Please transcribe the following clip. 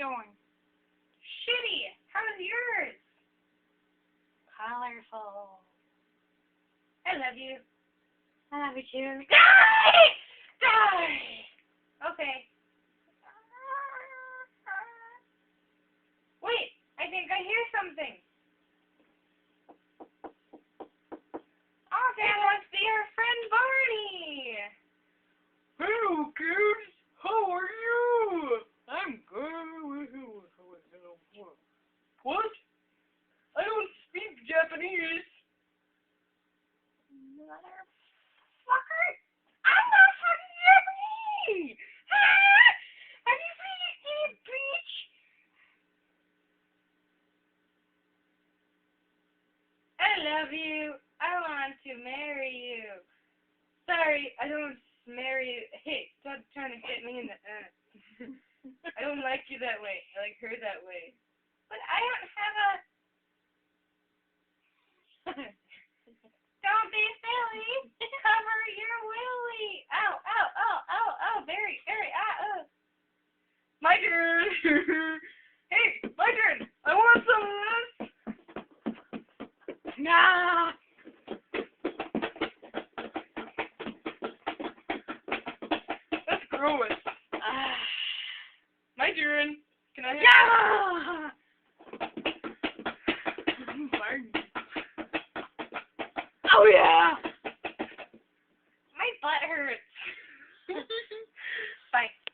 doing? Shitty. How's yours? Colorful. I love you. I love you too. Die! Die! Okay. Wait, I think I hear something. Oh, that must be our friend Barney. Hello, kids. How are you? I'm good. What? I don't speak Japanese. Motherfucker! I'm not fucking Japanese! Ah! Are you freaking bitch? I love you. I want to marry you. Sorry, I don't marry you. Hey, stop trying to hit me in the I don't like you that way. I like her that way. But I don't have a... Don't be silly. Cover your willy. Ow, ow, ow, ow, ow. Very, ow. My turn. Hey, my turn. I want some of this. Nah. That's gross. My turn. Can I have... Yeah!